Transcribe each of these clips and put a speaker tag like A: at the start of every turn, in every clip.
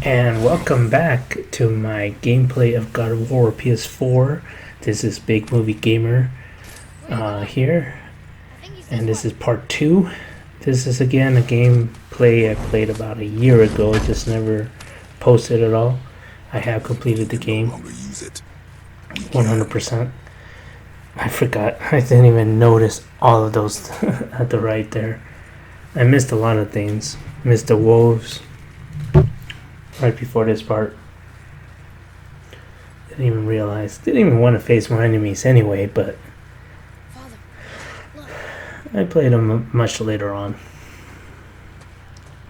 A: And welcome back to my gameplay of God of War PS4. This is Big Movie Gamer here, and this is part 2. This is again a gameplay I played about a year ago, just never posted at all. I have completed the game 100%. I forgot, I didn't even notice all of those at the right there. I missed a lot of things. Missed the wolves right before this part. Didn't even realize, didn't even want to face my enemies anyway, but
B: Father, look.
A: I played them much later on.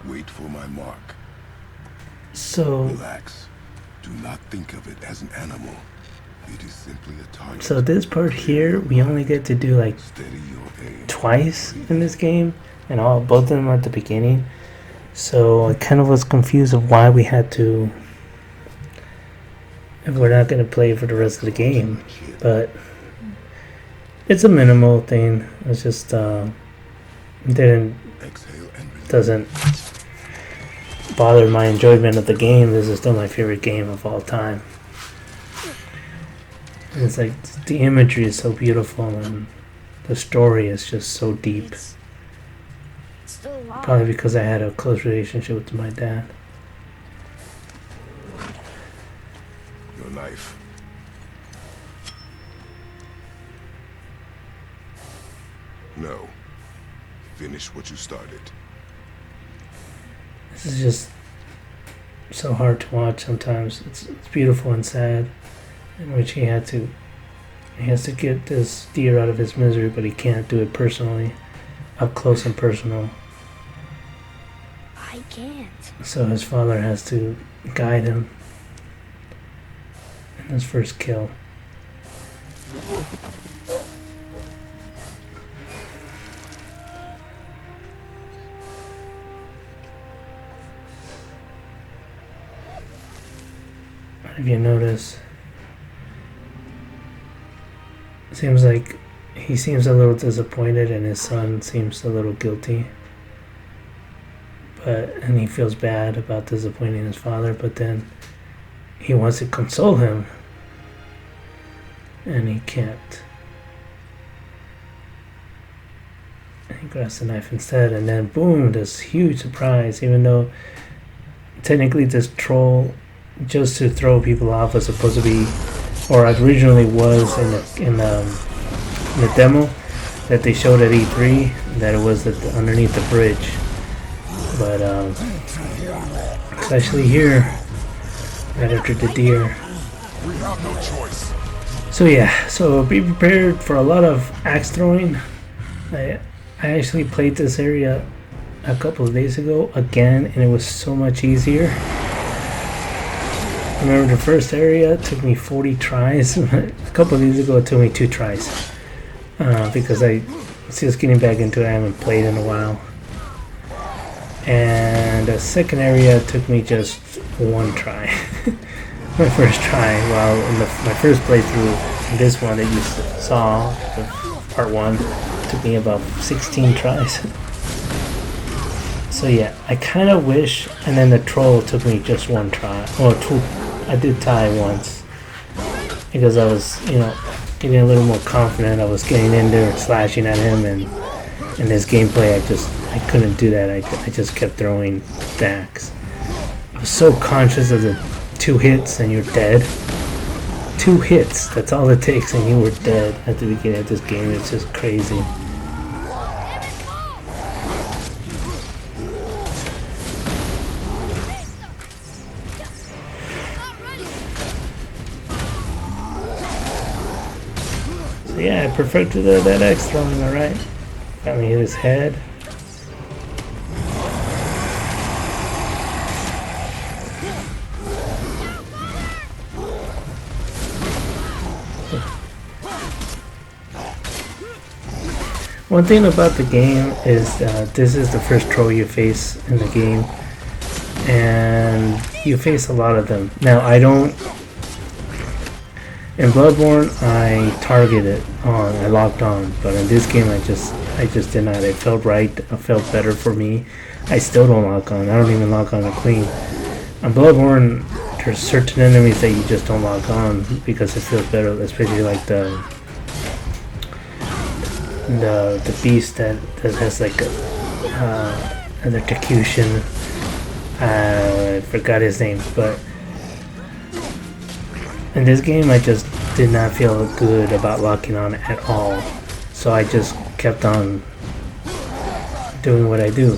C: Wait for my mark.
A: So
C: Relax. Do not think of it as an animal. It is simply a target.
A: So this part here, we only get to do like
C: Steady your aim.
A: twice in this game, and both of them at the beginning. So I kind of was confused of why we had to, if we're not going to play for the rest of the game. But it's a minimal thing. It's just
C: Exhale and release.
A: doesn't bother my enjoyment of the game. This is still my favorite game of all time. And it's like the imagery is so beautiful and the story is just so deep.
B: It's still alive.
A: Probably because I had a close relationship with my dad.
C: Your knife. No. Finish what you started.
A: This is just so hard to watch sometimes. It's beautiful and sad, in which he has to get this deer out of his misery, but he can't do it personally, up close and personal.
B: I can't.
A: So his father has to guide him in his first kill. If you notice, it seems like he seems a little disappointed and his son seems a little guilty. And he feels bad about disappointing his father, but then he wants to console him and he can't. And he grabs the knife instead, and then boom, this huge surprise, even though technically this troll, just to throw people off, was supposed to be, or originally was in the demo that they showed at E3, that it was underneath the bridge. But it's actually here, right after the deer.
C: We have no choice.
A: So yeah, so be prepared for a lot of axe throwing. I actually played this area a couple of days ago again, and it was so much easier. I remember the first area took me 40 tries. A couple of days ago it took me 2 tries. Because I was just getting back into it. I haven't played in a while. And the second area took me just 1 try. My first try. While in my first playthrough, this one that you saw, the part 1, took me about 16 tries. So yeah, I kind of wish, and then the troll took me just 1 try, or 2. I did tie once, because I was, getting a little more confident. I was getting in there and slashing at him, and in this gameplay I couldn't do that. I just kept throwing the axe. I was so conscious of the 2 hits and you're dead. 2 hits, that's all it takes, and you were dead at the beginning of this game. It's just crazy. So yeah, I perfected that axe throwing, alright. Finally hit his head. One thing about the game is this is the first troll you face in the game, and you face a lot of them. Now I in Bloodborne I targeted on, I locked on, but in this game I just did not. It felt right, it felt better for me. I still don't lock on. I don't even lock on a clean. On Bloodborne, there's certain enemies that you just don't lock on because it feels better, especially like the beast that has like an electrocution. I forgot his name, but in this game I just did not feel good about locking on at all, so I just kept on doing what I do.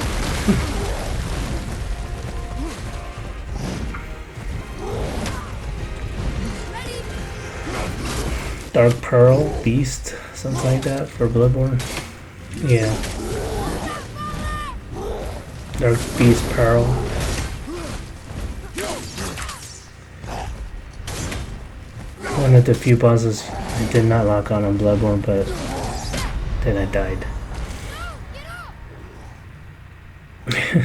A: Dark Pearl Beast, something like that for Bloodborne. Yeah. Dark Beast Pearl. One of the few bosses I did not lock on Bloodborne, but then I died. It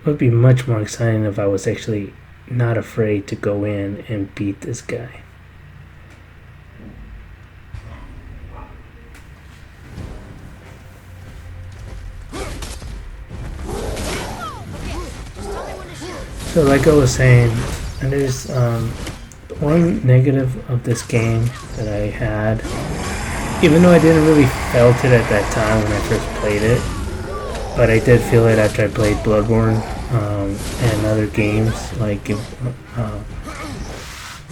A: would be much more exciting if I was actually not afraid to go in and beat this guy. So like I was saying, and there's one negative of this game that I had, even though I didn't really felt it at that time when I first played it, but I did feel it after I played Bloodborne and other games, like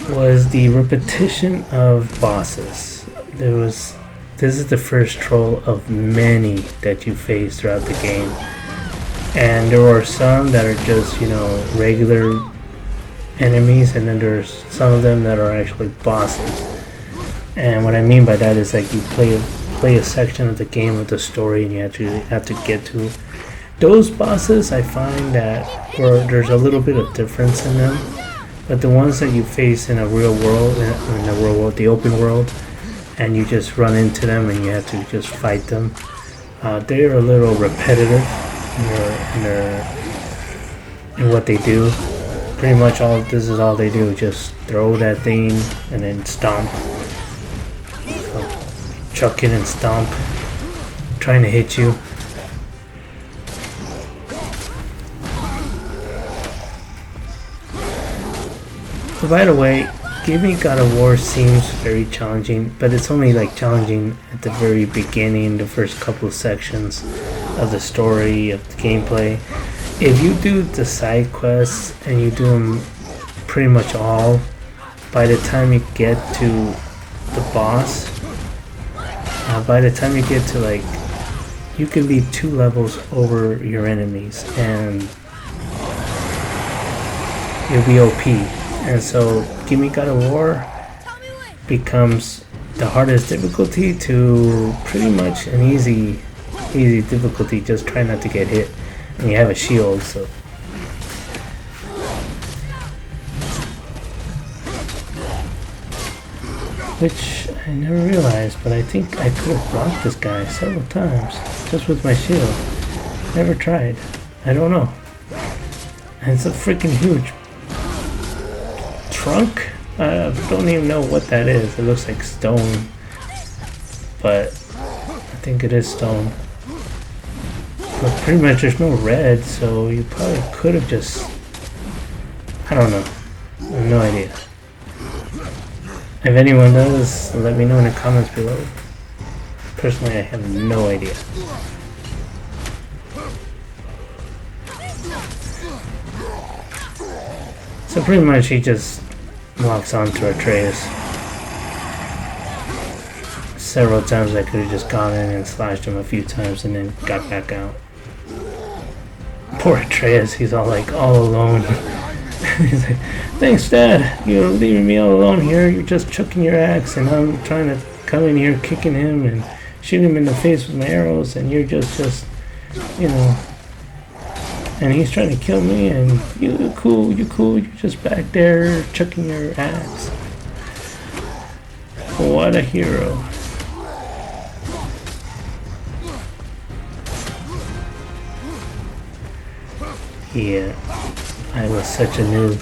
A: was the repetition of bosses. This is the first troll of many that you face throughout the game. And there are some that are just, you know, regular enemies, and then there's some of them that are actually bosses. And what I mean by that is like you play a section of the game with the story, and you actually have to get to those bosses. I find that there's a little bit of difference in them, but the ones that you face in a real world, the open world, and you just run into them and you have to just fight them, they're a little repetitive in what they do. Pretty much this is all they do, just throw that thing and then stomp. So, chuck it and stomp, trying to hit you. So by the way, giving God of War seems very challenging, but it's only like challenging at the very beginning, the first couple of sections of the story, of the gameplay. If you do the side quests and you do them pretty much all, by the time you get to the boss, by the time you get to like, you can be 2 levels over your enemies and you'll be OP. And so Gimme God of War becomes the hardest difficulty to pretty much an easy difficulty. Just try not to get hit, and you have a shield, so which I never realized, but I think I could have blocked this guy several times just with my shield. Never tried. I don't know. And it's a freaking huge trunk. I don't even know what that is. It looks like stone, but I think it is stone. But pretty much there's no red, so you probably could have just, I don't know. I have no idea. If anyone does, let me know in the comments below. Personally, I have no idea. So pretty much he just locks onto Atreus. Several times I could have just gone in and slashed him a few times and then got back out. Poor Atreus, he's all alone. He's like, thanks Dad, you're leaving me all alone here. You're just chucking your axe and I'm trying to come in here kicking him and shooting him in the face with my arrows, and you're just you know, and he's trying to kill me, and you're cool, you're just back there chucking your axe. What a hero. Yeah, I was such a noob.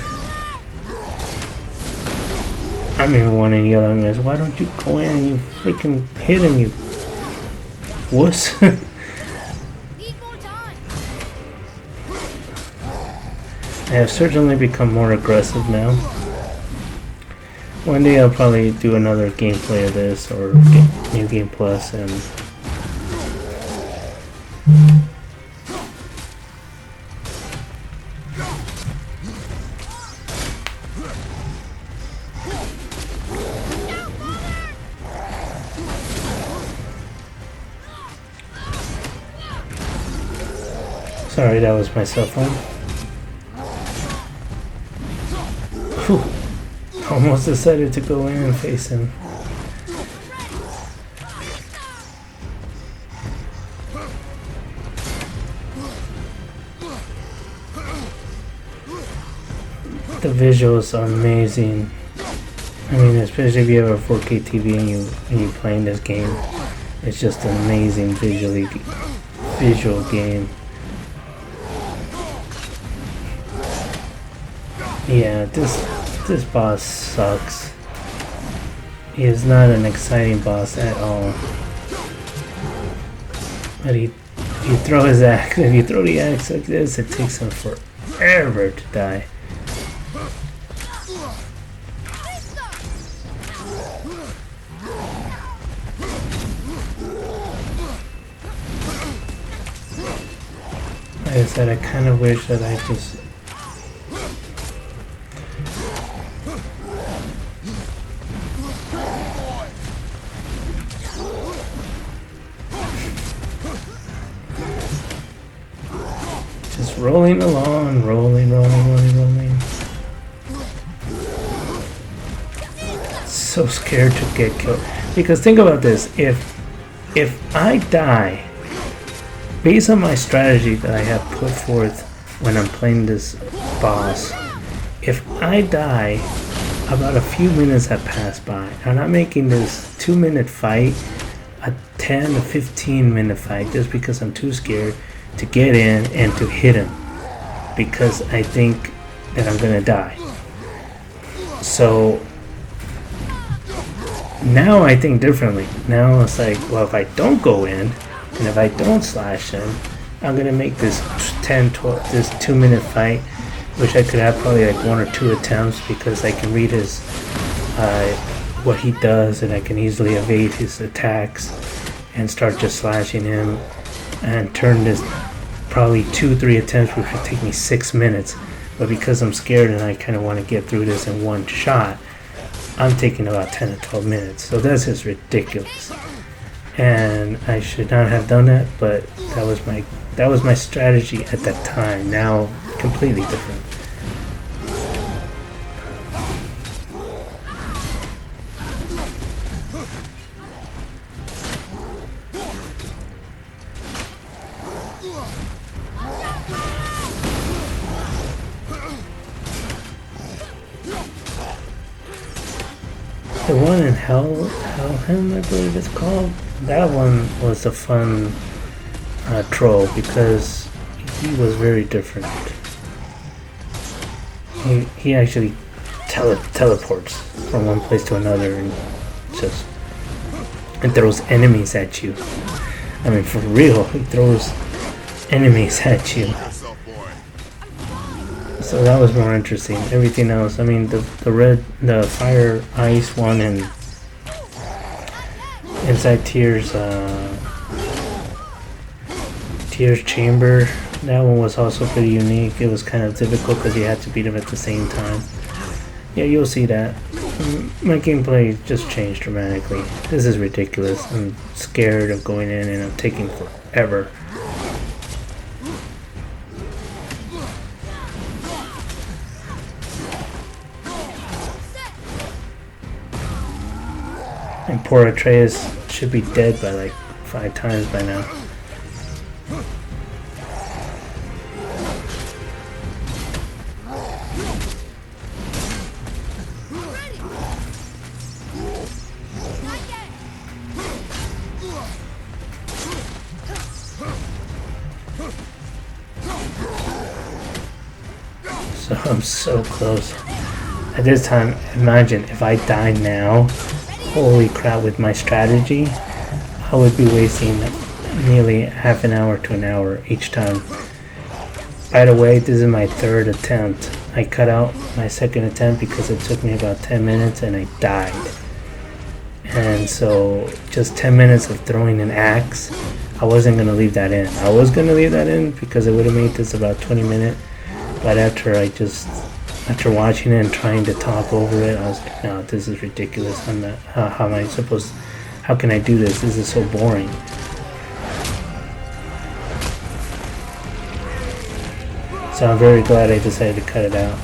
A: I'm even wanting to yell at him, why don't you go in and you freaking hit him, you wuss. I have certainly become more aggressive now. One day I'll probably do another gameplay of this or New Game Plus and sorry, that was my cell phone. Whew. Almost decided to go in and face him. The visuals are amazing. I mean, especially if you have a 4K TV and you playing this game, it's just an amazing visual game. Yeah, this boss sucks. He is not an exciting boss at all. But if you throw his axe, if you throw the axe like this, it takes him forever to die. Like I said, I kind of wish that I just rolling along, rolling. So scared to get killed. Because think about this, if I die, based on my strategy that I have put forth when I'm playing this boss, if I die, about a few minutes have passed by. I'm not making this 2-minute fight a 10 to 15 minute fight just because I'm too scared to get in and to hit him because I think that I'm gonna die. So now I think differently. Now it's like, well, if I don't go in and if I don't slash him, I'm gonna make this 2-minute fight, which I could have probably like 1 or 2 attempts because I can read his what he does and I can easily evade his attacks and start just slashing him and turn this probably 2-3 attempts, which would take me 6 minutes. But because I'm scared and I kind of want to get through this in one shot, I'm taking about 10 to 12 minutes. So that's just ridiculous. And I should not have done that, but that was my strategy at that time. Now, completely different. The one in Helheim, I believe it's called. That one was a fun troll because he was very different. He actually teleports from one place to another and throws enemies at you. I mean, for real, he throws enemies at you. So that was more interesting. Everything else, I mean, the fire ice one and inside Tyr's chamber, that one was also pretty unique. It was kind of difficult because you had to beat him at the same time. Yeah, you'll see that. My gameplay just changed dramatically. This is ridiculous. I'm scared of going in and I'm taking forever. And poor Atreus should be dead by like 5 times by now. So I'm so close. At this time, imagine if I die now. Holy crap, with my strategy, I would be wasting nearly half an hour to an hour each time. By the way, this is my third attempt. I cut out my second attempt because it took me about 10 minutes and I died. And so just 10 minutes of throwing an axe, I wasn't going to leave that in. I was going to leave that in because it would have made this about 20 minutes. But after watching it and trying to talk over it, I was like, no, this is ridiculous. I'm not, how am I supposed, how can I do this? This is so boring. So I'm very glad I decided to cut it out.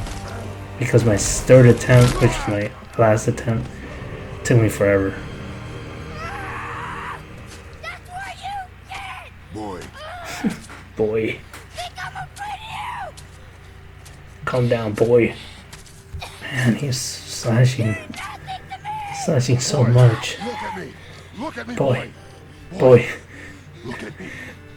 A: Because my third attempt, which is my last attempt, took me forever.
B: That's what you did!
C: Boy,
A: Boy.
B: Think I'm afraid of you!
A: Calm down, boy. Man, he's slashing so much.
C: look at me. Look at me,
A: Boy.
C: boy.
A: Boy.
C: Look at me.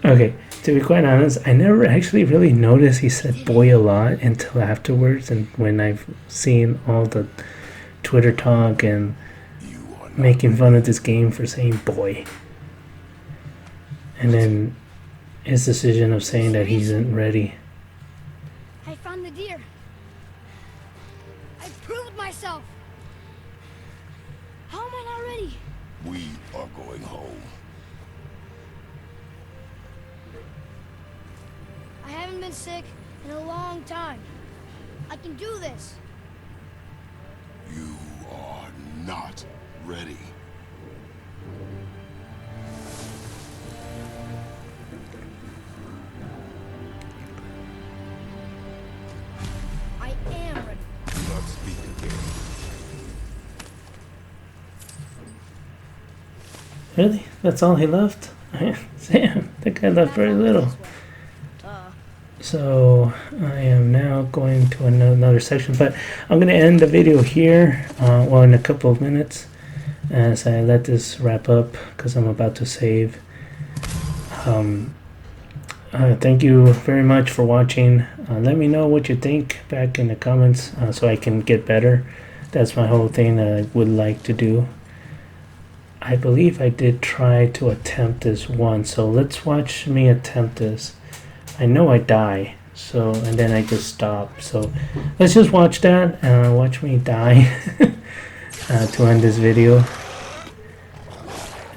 A: Okay, to be quite honest, I never actually really noticed he said boy a lot until afterwards, and when I've seen all the Twitter talk and
C: You are not
A: making fun of this game for saying boy. And then his decision of saying that he isn't ready.
B: I found the deer. I proved myself. How am I not ready?
C: We are going home.
B: I haven't been sick in a long time. I can do this.
C: You are not ready.
B: I am ready.
C: Do not speak again.
A: Really? That's all he left? Damn, that guy left very little. So I am now going to another section, but I'm going to end the video here, well, in a couple of minutes, as I let this wrap up because I'm about to save. Thank you very much for watching. Let me know what you think back in the comments so I can get better. That's my whole thing that I would like to do. I believe I did try to attempt this once, so let's watch me attempt this. I know I die, so, and then I just stop. So let's just watch that, watch me die to end this video.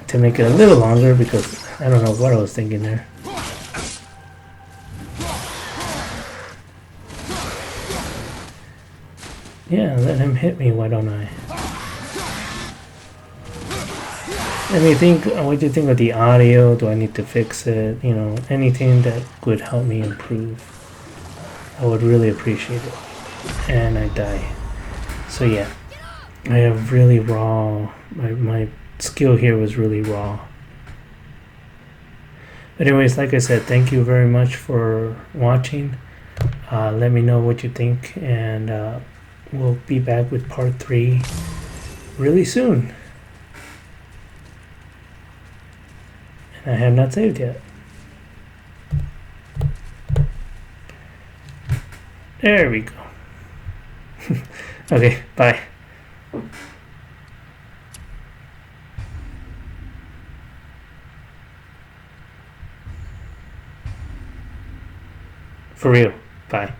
A: To make it a little longer because I don't know what I was thinking there. Yeah, let him hit me, why don't I? Let me think, what do you think of the audio? Do I need to fix it? You know, anything that would help me improve. I would really appreciate it. And I die. So yeah, I have really raw, my skill here was really raw. But anyways, like I said, thank you very much for watching. Let me know what you think, and we'll be back with part 3 really soon. I have not saved yet. There we go. Okay, bye. For real, bye.